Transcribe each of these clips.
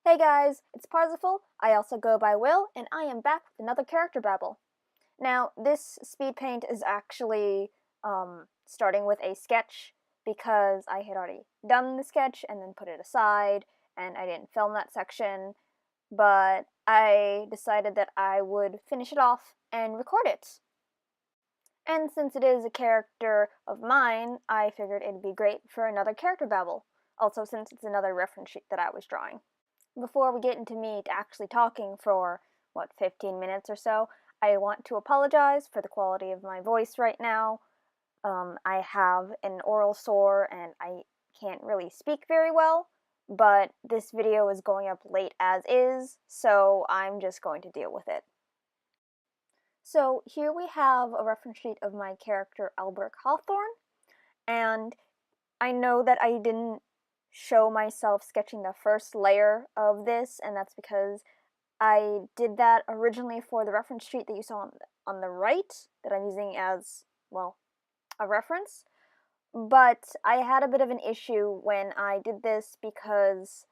Hey guys, it's Parsifal. I also go by Will, and I am back with another character babble. Now, this speed paint is actually starting with a sketch because I had already done the sketch and then put it aside, and I didn't film that section, but I decided that I would finish it off and record it. And since it is a character of mine, I figured it'd be great for another character babble. Also, since it's another reference sheet that I was drawing. Before we get into me actually talking for, 15 minutes or so, I want to apologize for the quality of my voice right now. I have an oral sore and I can't really speak very well, but this video is going up late as is, so I'm just going to deal with it. So here we have a reference sheet of my character Alberich Hawthorne, and I know that I didn't show myself sketching the first layer of this, and that's because I did that originally for the reference sheet that you saw on the right, that I'm using as, well, a reference. But I had a bit of an issue when I did this because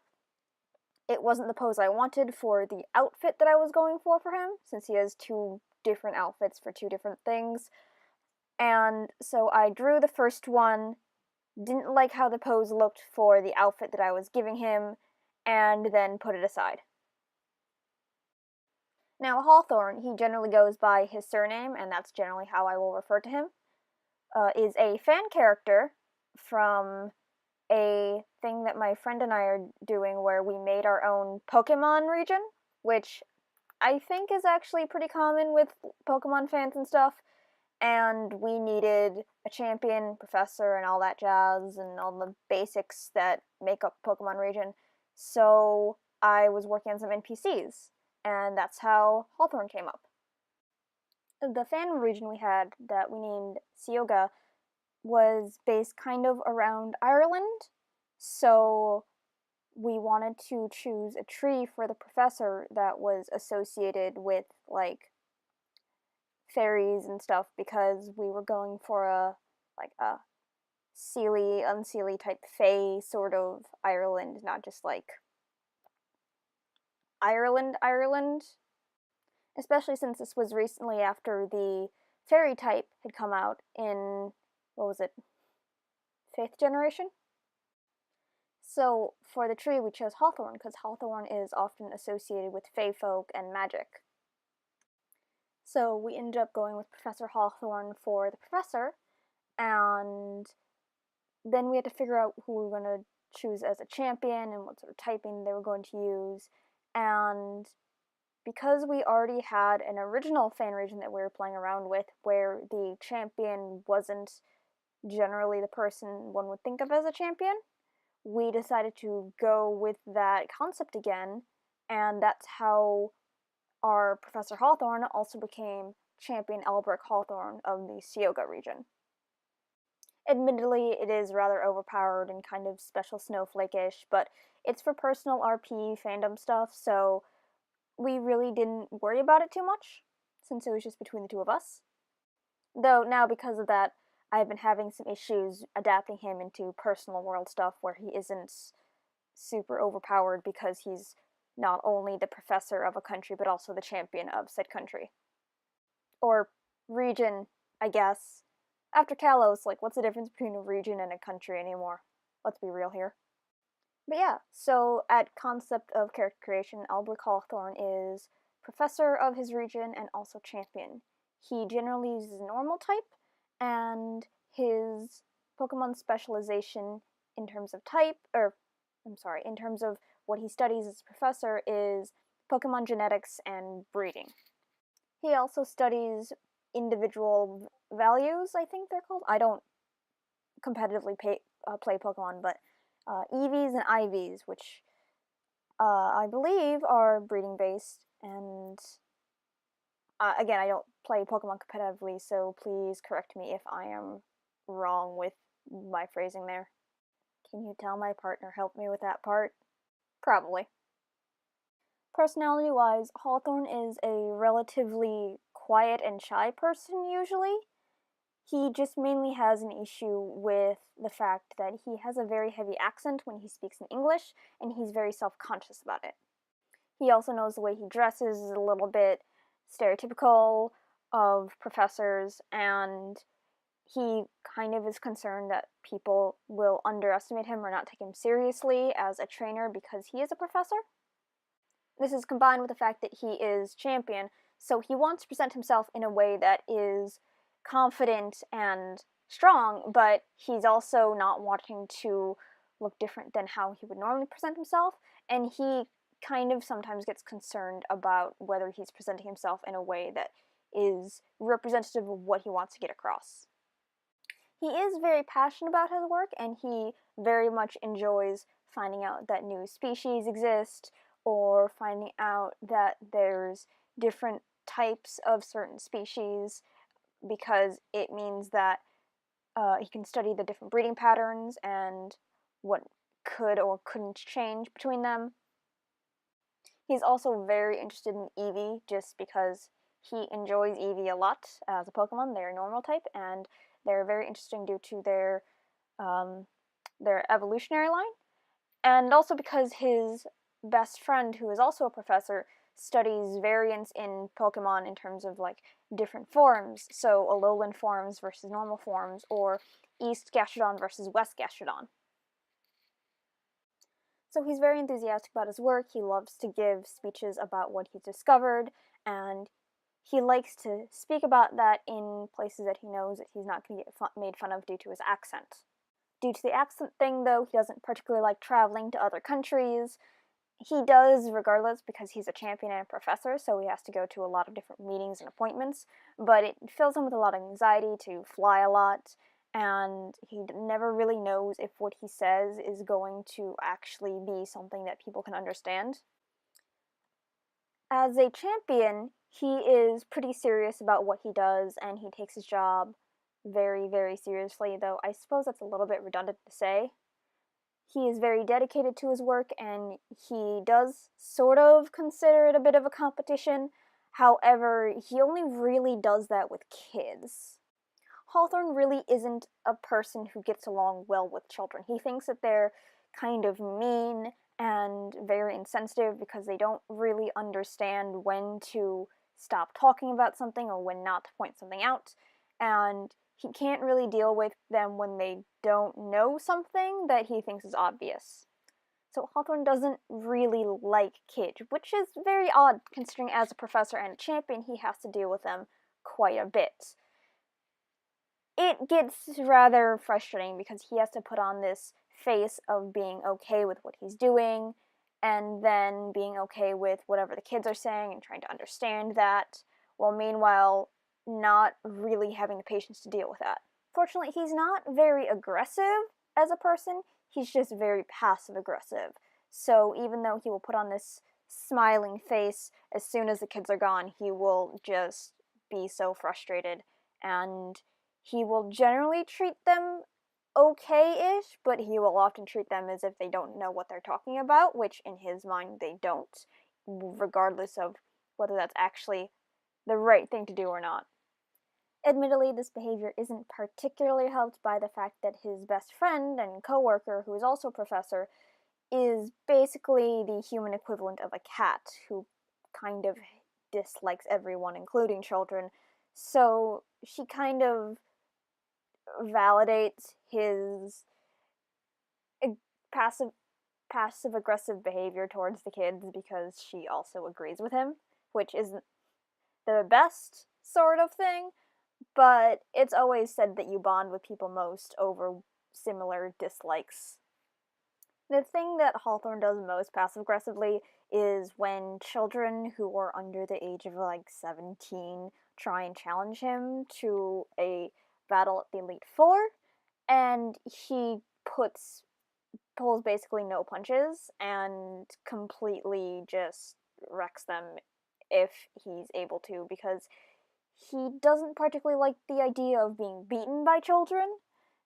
it wasn't the pose I wanted for the outfit that I was going for him, since he has two different outfits for two different things. And so I drew the first one, didn't like how the pose looked for the outfit that I was giving him, and then put it aside. Now, Hawthorne, he generally goes by his surname, and that's generally how I will refer to him, is a fan character from a thing that my friend and I are doing where we made our own Pokemon region, which I think is actually pretty common with Pokemon fans and stuff, and we needed a champion, professor, and all that jazz, and all the basics that make up Pokemon region, so I was working on some NPCs, and that's how Hawthorne came up. The fan region we had that we named Sioga was based kind of around Ireland, so we wanted to choose a tree for the professor that was associated with, like, fairies and stuff, because we were going for a Seelie, unseelie type fae sort of Ireland, not just like Ireland. Especially since this was recently after the fairy type had come out in, what was it, 5th generation? So for the tree we chose Hawthorne, because Hawthorne is often associated with fae folk and magic. So we ended up going with Professor Hawthorne for the professor, and then we had to figure out who we were going to choose as a champion and what sort of typing they were going to use, and because we already had an original fan region that we were playing around with where the champion wasn't generally the person one would think of as a champion, we decided to go with that concept again, and that's how our Professor Hawthorne also became Champion Alberich Hawthorne of the Sioga region. Admittedly, it is rather overpowered and kind of special snowflake-ish, but it's for personal RP fandom stuff, so we really didn't worry about it too much, since it was just between the two of us. Though now, because of that, I've been having some issues adapting him into personal world stuff where he isn't super overpowered because he's not only the professor of a country but also the champion of said country. Or region, I guess. After Kalos, like, what's the difference between a region and a country anymore? Let's be real here. But yeah, so at concept of character creation, Alberich Hawthorne is professor of his region and also champion. He generally uses normal type, and his Pokemon specialization in terms of in terms of what he studies as a professor is Pokemon genetics and breeding. He also studies individual values, I think they're called. I don't competitively play Pokemon, but EVs and IVs, which I believe are breeding based, and again, I don't play Pokemon competitively, so please correct me if I am wrong with my phrasing there. Can you tell my partner helped me with that part? Probably. Personality-wise, Hawthorne is a relatively quiet and shy person usually. He just mainly has an issue with the fact that he has a very heavy accent when he speaks in English, and he's very self-conscious about it. He also knows the way he dresses is a little bit stereotypical of professors, and he kind of is concerned that people will underestimate him or not take him seriously as a trainer because he is a professor. This is combined with the fact that he is champion, so he wants to present himself in a way that is confident and strong, but he's also not wanting to look different than how he would normally present himself, and he kind of sometimes gets concerned about whether he's presenting himself in a way that is representative of what he wants to get across. He is very passionate about his work, and he very much enjoys finding out that new species exist, or finding out that there's different types of certain species, because it means that he can study the different breeding patterns and what could or couldn't change between them. He's also very interested in Eevee just because he enjoys Eevee a lot as a Pokemon. They're a normal type, and they're very interesting due to their evolutionary line, and also because his best friend, who is also a professor, studies variants in Pokemon in terms of like different forms, so Alolan forms versus normal forms, or East Gastrodon versus West Gastrodon. So he's very enthusiastic about his work. He loves to give speeches about what he's discovered, and he likes to speak about that in places that he knows that he's not going to get made fun of due to his accent. Due to the accent thing, though, he doesn't particularly like traveling to other countries. He does, regardless, because he's a champion and a professor, so he has to go to a lot of different meetings and appointments, but it fills him with a lot of anxiety to fly a lot, and he never really knows if what he says is going to actually be something that people can understand. As a champion, he is pretty serious about what he does, and he takes his job very, very seriously, though I suppose that's a little bit redundant to say. He is very dedicated to his work, and he does sort of consider it a bit of a competition. However, he only really does that with kids. Hawthorne really isn't a person who gets along well with children. He thinks that they're kind of mean and very insensitive because they don't really understand when to stop talking about something or when not to point something out, and he can't really deal with them when they don't know something that he thinks is obvious. So Hawthorne doesn't really like kids, which is very odd considering as a professor and a champion he has to deal with them quite a bit. It gets rather frustrating because he has to put on this face of being okay with what he's doing, and then being okay with whatever the kids are saying and trying to understand that, while meanwhile not really having the patience to deal with that. Fortunately, he's not very aggressive as a person, he's just very passive-aggressive. So even though he will put on this smiling face, as soon as the kids are gone, he will just be so frustrated, and he will generally treat them okay-ish, but he will often treat them as if they don't know what they're talking about, which in his mind they don't, regardless of whether that's actually the right thing to do or not. Admittedly, this behavior isn't particularly helped by the fact that his best friend and co-worker, who is also a professor, is basically the human equivalent of a cat, who kind of dislikes everyone, including children, so she kind of validates his passive-aggressive behavior towards the kids because she also agrees with him, which isn't the best sort of thing, but it's always said that you bond with people most over similar dislikes. The thing that Hawthorne does most passive-aggressively is when children who are under the age of like 17 try and challenge him to a battle at the Elite Four, and he pulls basically no punches and completely just wrecks them if he's able to, because he doesn't particularly like the idea of being beaten by children,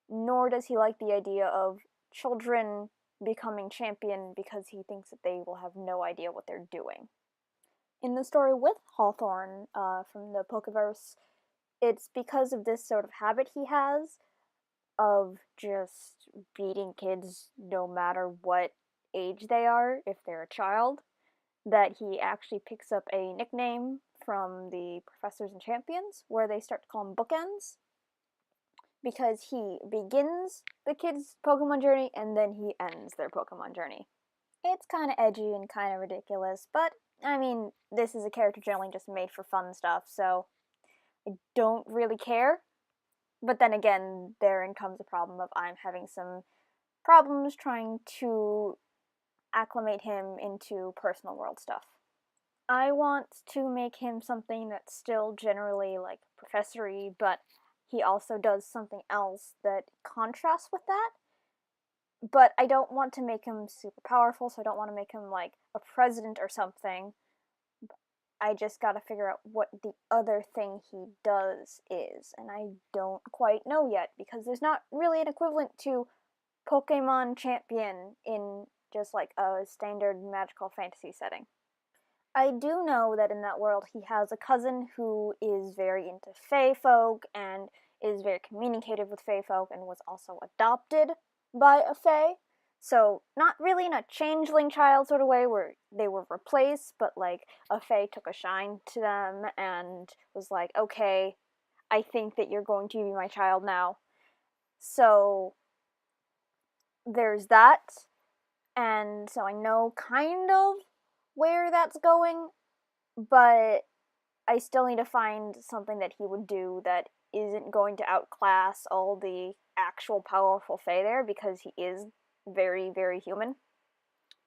nor does he like the idea of children becoming champion because he thinks that they will have no idea what they're doing. In the story with Hawthorne from the Pokeverse, it's because of this sort of habit he has of just beating kids no matter what age they are, if they're a child, that he actually picks up a nickname from the Professors and Champions, where they start to call him Bookends, because he begins the kids' Pokemon journey and then he ends their Pokemon journey. It's kind of edgy and kind of ridiculous, but I mean, this is a character generally just made for fun stuff, so I don't really care. But then again, therein comes the problem of I'm having some problems trying to acclimate him into personal world stuff. I want to make him something that's still generally like professory, but he also does something else that contrasts with that. But I don't want to make him super powerful, so I don't want to make him like a president or something. I just gotta figure out what the other thing he does is, and I don't quite know yet, because there's not really an equivalent to Pokemon Champion in just like a standard magical fantasy setting. I do know that in that world he has a cousin who is very into Fae folk and is very communicative with Fae folk and was also adopted by a Fae. So, not really in a changeling child sort of way where they were replaced, but like a Fae took a shine to them and was like, okay, I think that you're going to be my child now. So, there's that. And so I know kind of where that's going, but I still need to find something that he would do that isn't going to outclass all the actual powerful Fae there, because he is very, very human.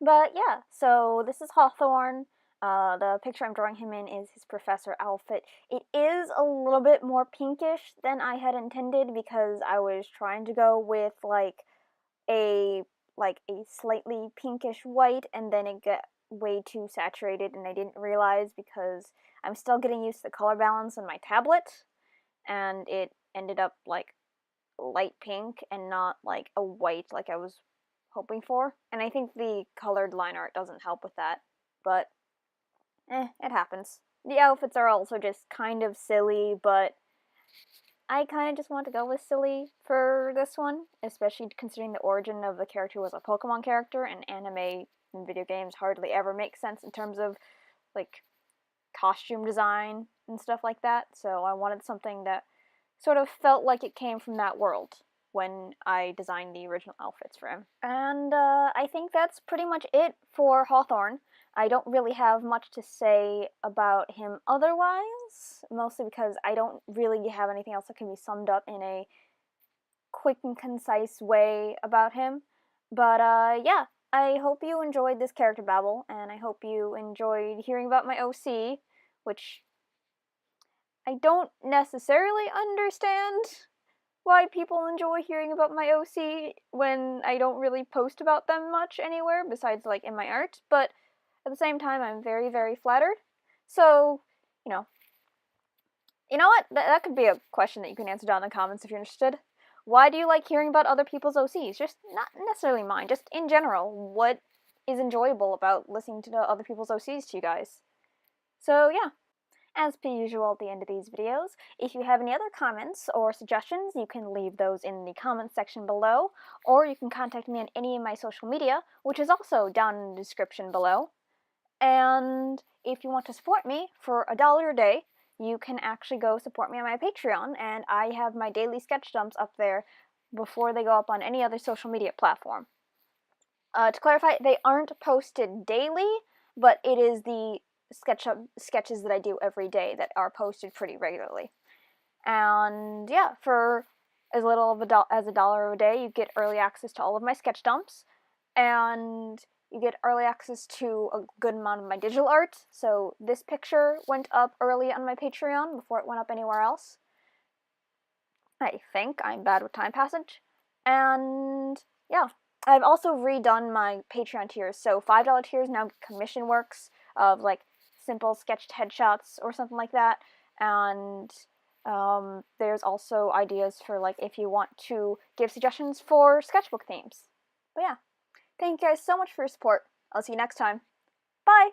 But yeah, so this is Hawthorne. The picture I'm drawing him in is his professor outfit. It is a little bit more pinkish than I had intended, because I was trying to go with like a slightly pinkish white, and then it got way too saturated and I didn't realize, because I'm still getting used to the color balance on my tablet, and it ended up like light pink and not like a white like I was hoping for. And I think the colored line art doesn't help with that, but it happens. The outfits are also just kind of silly, but I kind of just want to go with silly for this one, especially considering the origin of the character was a Pokemon character, and anime and video games hardly ever make sense in terms of like costume design and stuff like that. So I wanted something that sort of felt like it came from that world when I designed the original outfits for him. And I think that's pretty much it for Hawthorne. I don't really have much to say about him otherwise, mostly because I don't really have anything else that can be summed up in a quick and concise way about him. But yeah, I hope you enjoyed this character babble, and I hope you enjoyed hearing about my OC, which I don't necessarily understand why people enjoy hearing about my OC when I don't really post about them much anywhere besides like in my art, but at the same time I'm very, very flattered. So, you know what? That could be a question that you can answer down in the comments if you're interested. Why do you like hearing about other people's OCs? Just not necessarily mine, just in general. What is enjoyable about listening to other people's OCs to you guys? So yeah. As per usual at the end of these videos, if you have any other comments or suggestions, you can leave those in the comments section below, or you can contact me on any of my social media, which is also down in the description below. And if you want to support me for $1 a day, you can actually go support me on my Patreon, and I have my daily sketch dumps up there before they go up on any other social media platform. To clarify, they aren't posted daily, but it is the sketches that I do every day that are posted pretty regularly. And yeah, for as little of as $1 a day, you get early access to all of my sketch dumps, and you get early access to a good amount of my digital art. So this picture went up early on my Patreon before it went up anywhere else. I think. I'm bad with time passage. And yeah, I've also redone my Patreon tiers. So $5 tiers now get commission works of like simple sketched headshots or something like that. And there's also ideas for like if you want to give suggestions for sketchbook themes. But yeah, thank you guys so much for your support. I'll see you next time. Bye!